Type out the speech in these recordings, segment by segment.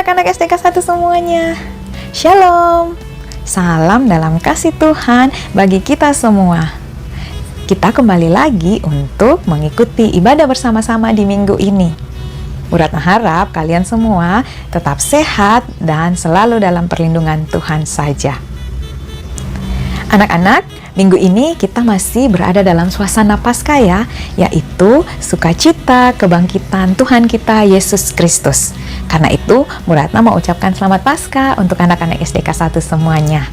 anak-anak SDK 1 semuanya. Shalom. Salam dalam kasih Tuhan bagi kita semua. Kita kembali lagi untuk mengikuti ibadah bersama-sama di minggu ini. Urat harap kalian semua tetap sehat dan selalu dalam perlindungan Tuhan saja. Anak-anak, minggu ini kita masih berada dalam suasana Paskah ya, yaitu sukacita kebangkitan Tuhan kita Yesus Kristus. Karena itu, Bu Ratna mau ucapkan selamat Paskah untuk anak-anak SDK 1 semuanya.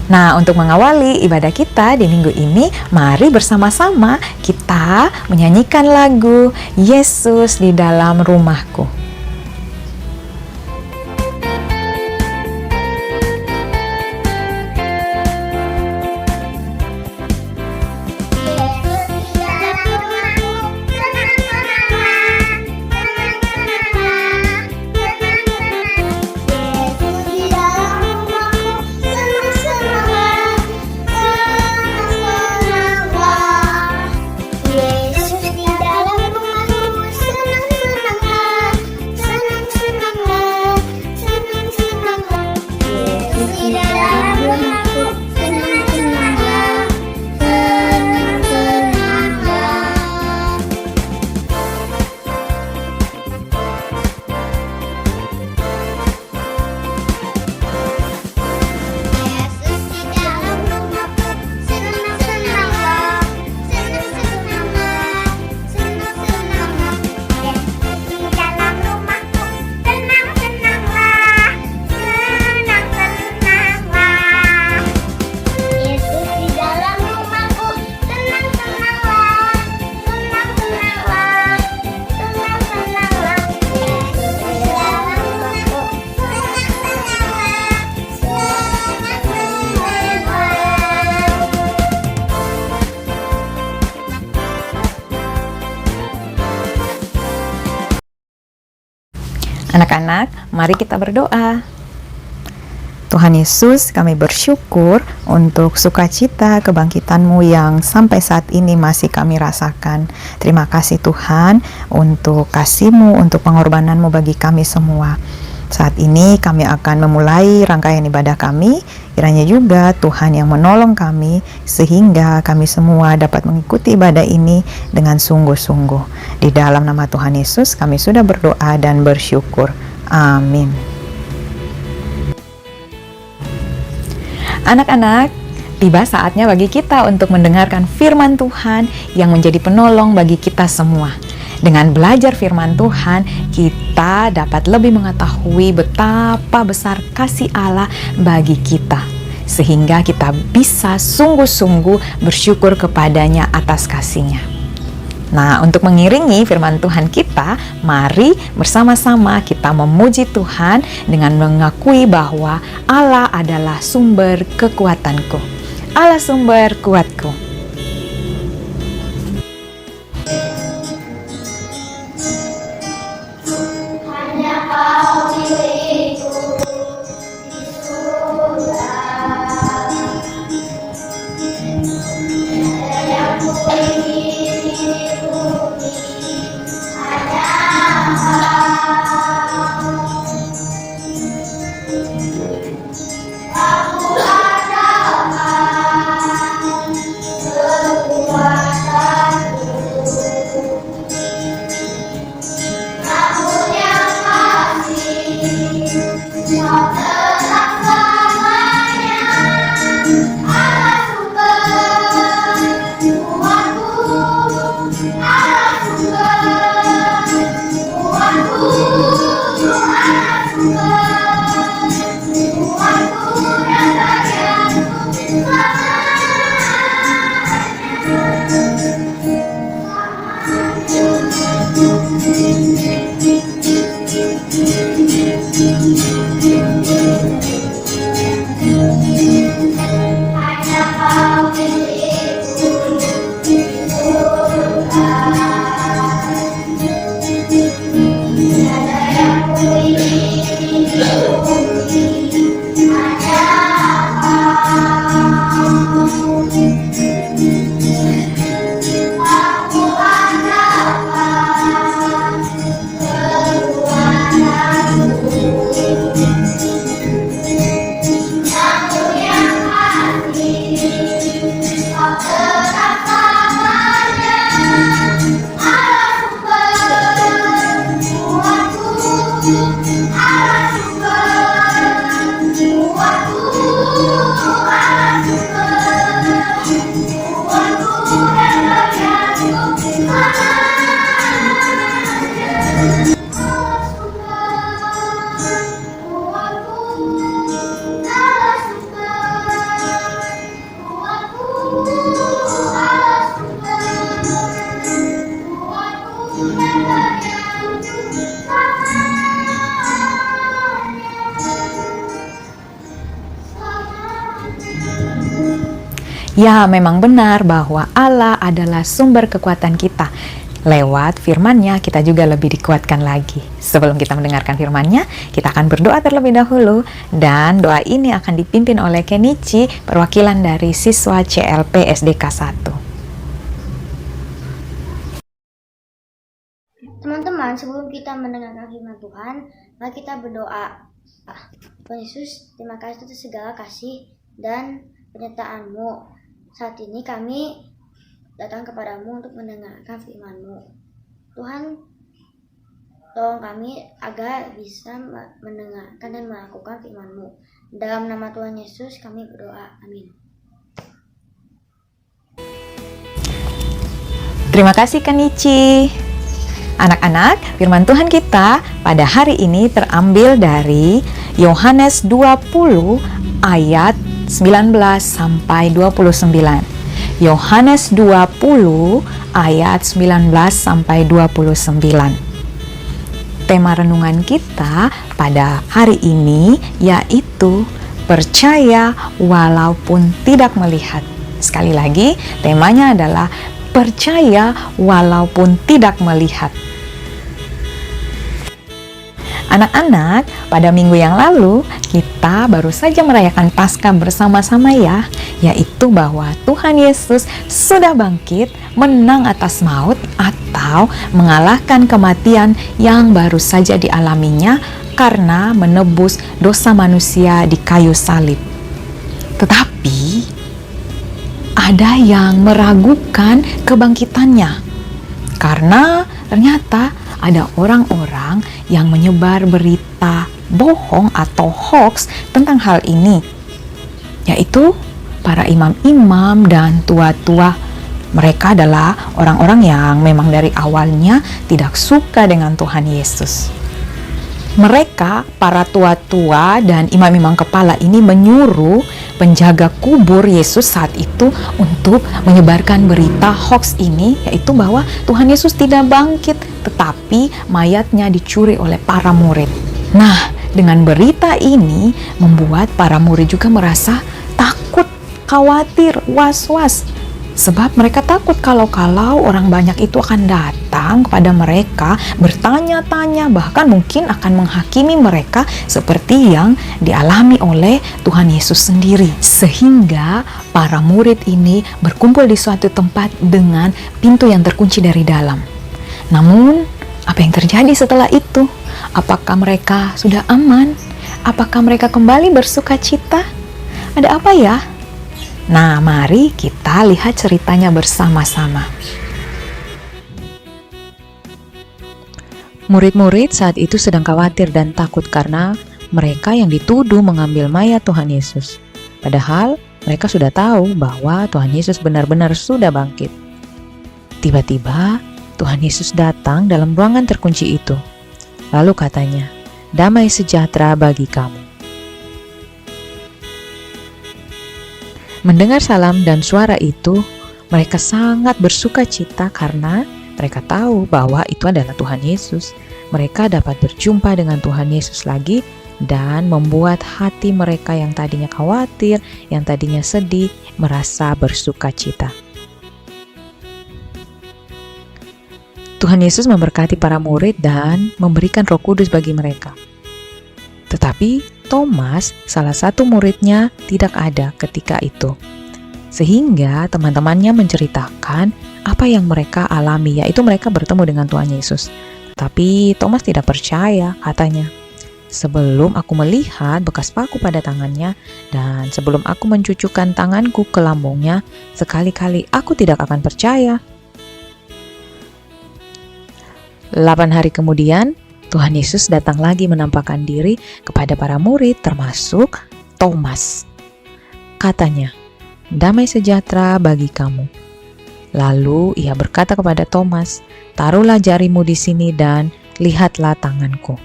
Nah, untuk mengawali ibadah kita di minggu ini, mari bersama-sama kita menyanyikan lagu Yesus di dalam rumahku. Anak-anak, mari kita berdoa. Tuhan Yesus, kami bersyukur untuk sukacita kebangkitan-Mu yang sampai saat ini masih kami rasakan. Terima kasih Tuhan untuk kasih-Mu, untuk pengorbanan-Mu bagi kami semua. Saat ini kami akan memulai rangkaian ibadah kami. Kiranya juga Tuhan yang menolong kami sehingga kami semua dapat mengikuti ibadah ini dengan sungguh-sungguh. Di dalam nama Tuhan Yesus kami sudah berdoa dan bersyukur. Amin. Anak-anak, tiba saatnya bagi kita untuk mendengarkan firman Tuhan yang menjadi penolong bagi kita semua. Dengan belajar firman Tuhan, kita dapat lebih mengetahui betapa besar kasih Allah bagi kita, sehingga kita bisa sungguh-sungguh bersyukur kepadanya atas kasih-Nya. Nah, untuk mengiringi firman Tuhan kita, mari bersama-sama kita memuji Tuhan dengan mengakui bahwa Allah adalah sumber kekuatanku. Allah sumber kuatku. Ya, memang benar bahwa Allah adalah sumber kekuatan kita. Lewat firman-Nya kita juga lebih dikuatkan lagi. Sebelum kita mendengarkan firman-Nya, kita akan berdoa terlebih dahulu. Dan doa ini akan dipimpin oleh Kenichi, perwakilan dari siswa CLP SDK 1. Teman-teman, sebelum kita mendengarkan firman Tuhan, mari kita berdoa. Tuhan Yesus, terima kasih atas segala kasih dan penyertaan-Mu. Saat ini kami datang kepadamu untuk mendengarkan firman-Mu. Tuhan, tolong kami agar bisa mendengarkan dan melakukan firman-Mu. Dalam nama Tuhan Yesus kami berdoa. Amin. Terima kasih Kenichi. Anak-anak, firman Tuhan kita pada hari ini terambil dari Yohanes 20 ayat 19 sampai 29. Yohanes 20 ayat 19 sampai 29. Tema renungan kita pada hari ini yaitu percaya walaupun tidak melihat. Sekali lagi, temanya adalah percaya walaupun tidak melihat. Anak-anak, pada minggu yang lalu kita baru saja merayakan Paskah bersama-sama ya, yaitu bahwa Tuhan Yesus sudah bangkit, menang atas maut atau mengalahkan kematian yang baru saja dialaminya karena menebus dosa manusia di kayu salib. Tetapi ada yang meragukan kebangkitannya karena ternyata ada orang-orang yang menyebar berita bohong atau hoax tentang hal ini, yaitu para imam-imam dan tua-tua. Mereka adalah orang-orang yang memang dari awalnya tidak suka dengan Tuhan Yesus. Mereka, para tua-tua dan imam-imam kepala ini menyuruh penjaga kubur Yesus saat itu untuk menyebarkan berita hoax ini, yaitu bahwa Tuhan Yesus tidak bangkit, tetapi mayatnya dicuri oleh para murid. Nah, dengan berita ini membuat para murid juga merasa takut, khawatir, was-was. Sebab mereka takut kalau orang banyak itu akan datang kepada mereka, bertanya-tanya, bahkan mungkin akan menghakimi mereka seperti yang dialami oleh Tuhan Yesus sendiri. Sehingga para murid ini berkumpul di suatu tempat dengan pintu yang terkunci dari dalam. Namun, apa yang terjadi setelah itu? Apakah mereka sudah aman? Apakah mereka kembali bersuka cita? Ada apa ya? Nah, mari kita lihat ceritanya bersama-sama. Murid-murid saat itu sedang khawatir dan takut karena mereka yang dituduh mengambil mayat Tuhan Yesus. Padahal mereka sudah tahu bahwa Tuhan Yesus benar-benar sudah bangkit. Tiba-tiba Tuhan Yesus datang dalam ruangan terkunci itu. Lalu katanya, "Damai sejahtera bagi kamu." Mendengar salam dan suara itu, mereka sangat bersuka cita karena mereka tahu bahwa itu adalah Tuhan Yesus. Mereka dapat berjumpa dengan Tuhan Yesus lagi dan membuat hati mereka yang tadinya khawatir, yang tadinya sedih, merasa bersuka cita. Tuhan Yesus memberkati para murid dan memberikan Roh Kudus bagi mereka. Tetapi Thomas, salah satu muridnya, tidak ada ketika itu. Sehingga teman-temannya menceritakan apa yang mereka alami, yaitu mereka bertemu dengan Tuhan Yesus. Tapi Thomas tidak percaya, katanya. "Sebelum aku melihat bekas paku pada tangannya, dan sebelum aku mencucukkan tanganku ke lambungnya, sekali-kali aku tidak akan percaya." 8 hari kemudian, Tuhan Yesus datang lagi menampakkan diri kepada para murid termasuk Thomas. Katanya, "Damai sejahtera bagi kamu." Lalu ia berkata kepada Thomas, "Taruhlah jarimu di sini dan lihatlah tanganku."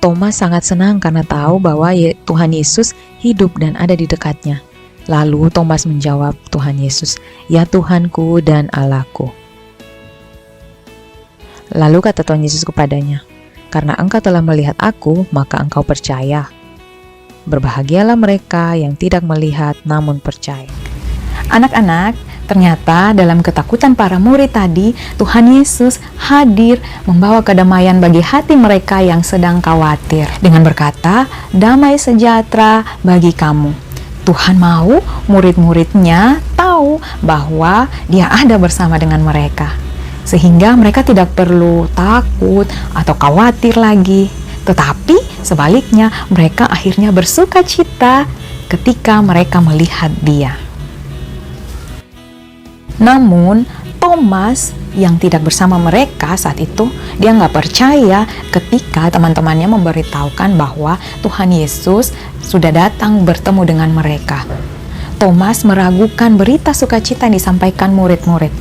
Thomas sangat senang karena tahu bahwa Tuhan Yesus hidup dan ada di dekatnya. Lalu Thomas menjawab Tuhan Yesus, "Ya Tuhanku dan Allahku." Lalu kata Tuhan Yesus kepadanya, "Karena engkau telah melihat aku, maka engkau percaya." berbahagialah mereka yang tidak melihat namun percaya. Anak-anak, ternyata dalam ketakutan para murid tadi, Tuhan Yesus hadir membawa kedamaian bagi hati mereka yang sedang khawatir. Dengan berkata, damai sejahtera bagi kamu. Tuhan mau murid-muridnya tahu bahwa Dia ada bersama dengan mereka. Sehingga mereka tidak perlu takut atau khawatir lagi. Tetapi sebaliknya mereka akhirnya bersuka cita ketika mereka melihat Dia. Namun Thomas yang tidak bersama mereka saat itu, dia nggak percaya ketika teman-temannya memberitahukan bahwa Tuhan Yesus sudah datang bertemu dengan mereka. Thomas meragukan berita sukacita yang disampaikan murid-murid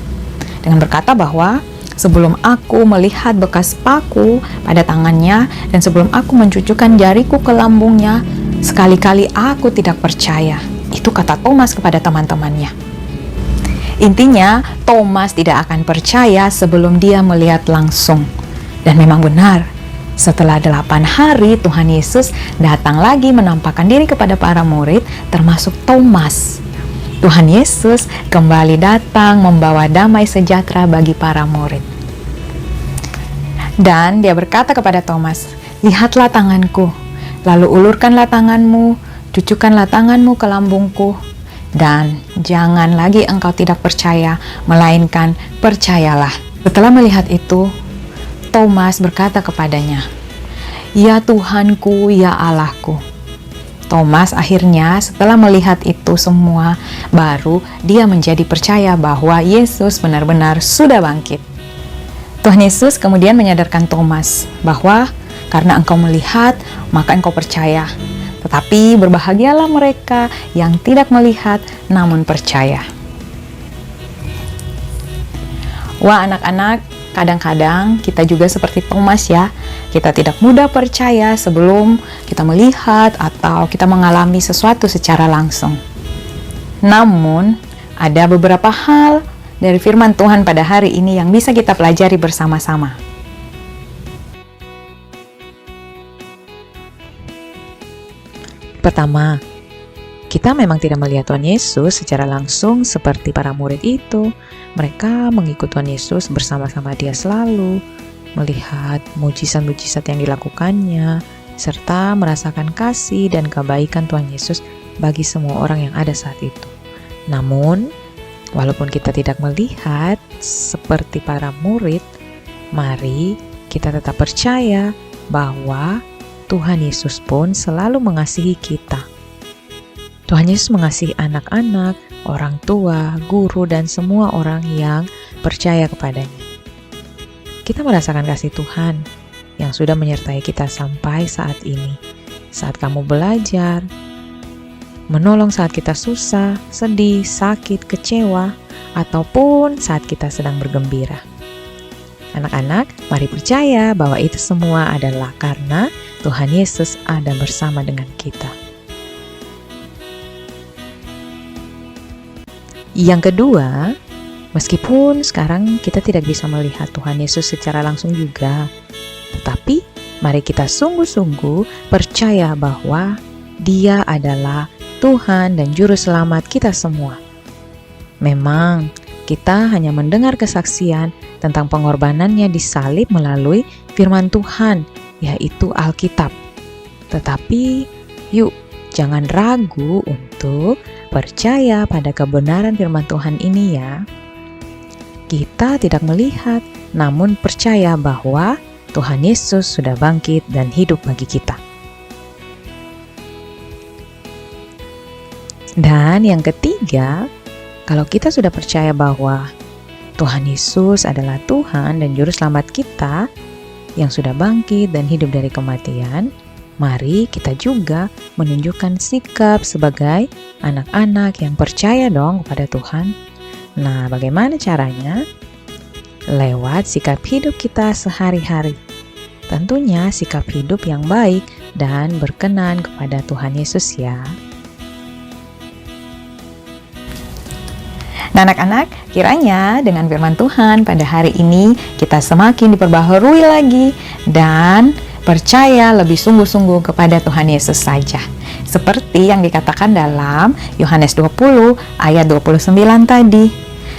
dengan berkata bahwa sebelum aku melihat bekas paku pada tangannya dan sebelum aku mencucukkan jariku ke lambungnya, sekali-kali aku tidak percaya. Itu kata Thomas kepada teman-temannya. Intinya, Thomas tidak akan percaya sebelum dia melihat langsung. Dan memang benar, setelah 8 hari Tuhan Yesus datang lagi menampakkan diri kepada para murid, termasuk Thomas. Tuhan Yesus kembali datang membawa damai sejahtera bagi para murid. Dan dia berkata kepada Thomas, lihatlah tanganku, lalu ulurkanlah tanganmu, cucukkanlah tanganmu ke lambungku, dan jangan lagi engkau tidak percaya, melainkan percayalah. Setelah melihat itu, Thomas berkata kepadanya, ya Tuhanku, ya Allahku. Thomas akhirnya setelah melihat itu semua, baru dia menjadi percaya bahwa Yesus benar-benar sudah bangkit. Tuhan Yesus kemudian menyadarkan Thomas bahwa karena engkau melihat, maka engkau percaya. Tetapi berbahagialah mereka yang tidak melihat namun percaya. Wah anak-anak, kadang-kadang kita juga seperti Thomas ya. Kita tidak mudah percaya sebelum kita melihat atau kita mengalami sesuatu secara langsung. Namun, ada beberapa hal dari firman Tuhan pada hari ini yang bisa kita pelajari bersama-sama. Pertama, kita memang tidak melihat Tuhan Yesus secara langsung seperti para murid itu. Mereka mengikut Tuhan Yesus bersama-sama Dia selalu, melihat mujizat-mujizat yang dilakukannya, serta merasakan kasih dan kebaikan Tuhan Yesus bagi semua orang yang ada saat itu. Namun, walaupun kita tidak melihat seperti para murid, mari kita tetap percaya bahwa Tuhan Yesus pun selalu mengasihi kita. Tuhan Yesus mengasihi anak-anak, orang tua, guru, dan semua orang yang percaya kepadanya. Kita merasakan kasih Tuhan yang sudah menyertai kita sampai saat ini. Saat kamu belajar, menolong saat kita susah, sedih, sakit, kecewa, ataupun saat kita sedang bergembira. Anak-anak, mari percaya bahwa itu semua adalah karena Tuhan Yesus ada bersama dengan kita. Yang kedua, meskipun sekarang kita tidak bisa melihat Tuhan Yesus secara langsung juga, tetapi mari kita sungguh-sungguh percaya bahwa Dia adalah Tuhan dan Juru Selamat kita semua. Memang, kita hanya mendengar kesaksian tentang pengorbanannya di salib melalui firman Tuhan, yaitu Alkitab. Tetapi, yuk, jangan ragu untuk percaya pada kebenaran firman Tuhan ini ya. Kita tidak melihat, namun percaya bahwa Tuhan Yesus sudah bangkit dan hidup bagi kita. Dan yang ketiga, kalau kita sudah percaya bahwa Tuhan Yesus adalah Tuhan dan Juru Selamat kita yang sudah bangkit dan hidup dari kematian, mari kita juga menunjukkan sikap sebagai anak-anak yang percaya dong kepada Tuhan. Nah, bagaimana caranya? Lewat sikap hidup kita sehari-hari. Tentunya sikap hidup yang baik dan berkenan kepada Tuhan Yesus ya. Nah anak-anak, kiranya dengan firman Tuhan pada hari ini kita semakin diperbaharui lagi dan percaya lebih sungguh-sungguh kepada Tuhan Yesus saja. Seperti yang dikatakan dalam Yohanes 20 ayat 29 tadi.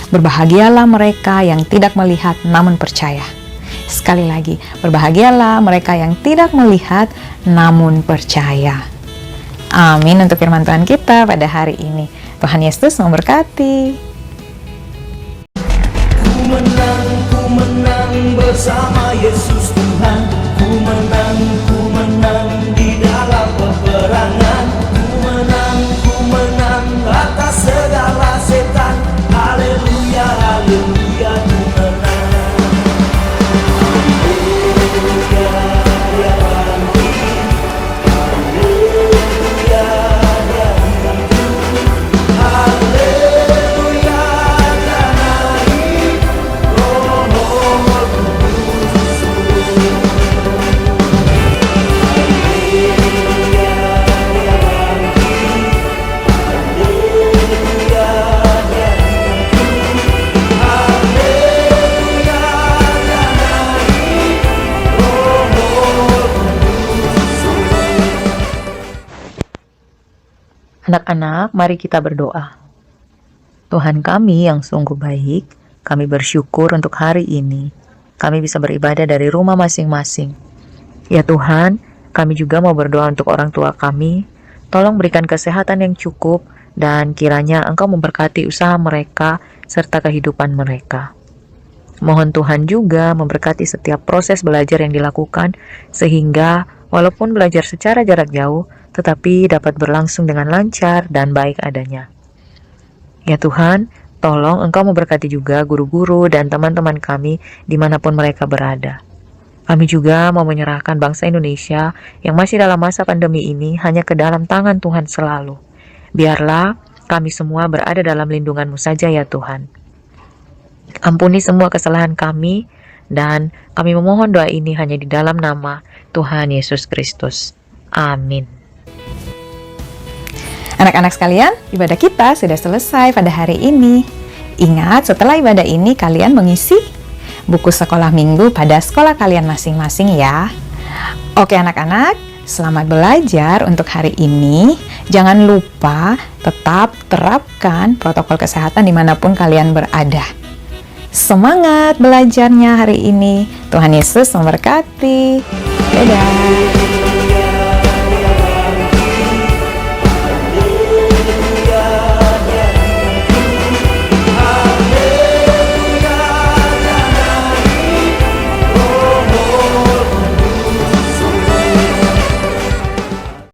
Berbahagialah mereka yang tidak melihat namun percaya. Sekali lagi, berbahagialah mereka yang tidak melihat namun percaya. Amin untuk firman Tuhan kita pada hari ini. Tuhan Yesus memberkati. Ku menang bersama Yesus Tuhan. Ku menang di dalam peperangan. Ku menang atas segala setan. Haleluya, haleluya, ku menang. Haleluya, dia bangkit. Haleluya, dia bangkit. Haleluya, dia naik. Roh Kudus turun. Haleluya, dia bangkit. Haleluya, dia bangkit. Haleluya, dia naik. Roh Kudus turun. Anak-anak, mari kita berdoa. Tuhan kami yang sungguh baik, kami bersyukur untuk hari ini. Kami bisa beribadah dari rumah masing-masing. Ya Tuhan, kami juga mau berdoa untuk orang tua kami. Tolong berikan kesehatan yang cukup dan kiranya Engkau memberkati usaha mereka serta kehidupan mereka. Mohon Tuhan juga memberkati setiap proses belajar yang dilakukan sehingga walaupun belajar secara jarak jauh, tetapi dapat berlangsung dengan lancar dan baik adanya. Ya Tuhan, tolong Engkau memberkati juga guru-guru dan teman-teman kami dimanapun mereka berada. Kami juga mau menyerahkan bangsa Indonesia yang masih dalam masa pandemi ini hanya ke dalam tangan Tuhan selalu. Biarlah kami semua berada dalam lindungan-Mu saja ya Tuhan. Ampuni semua kesalahan kami dan kami memohon doa ini hanya di dalam nama Tuhan Yesus Kristus. Amin. Anak-anak sekalian, ibadah kita sudah selesai pada hari ini. Ingat, setelah ibadah ini kalian mengisi buku sekolah minggu pada sekolah kalian masing-masing ya. Oke anak-anak, selamat belajar untuk hari ini. Jangan lupa tetap terapkan protokol kesehatan dimanapun kalian berada. Semangat belajarnya hari ini. Tuhan Yesus memberkati. Dadah.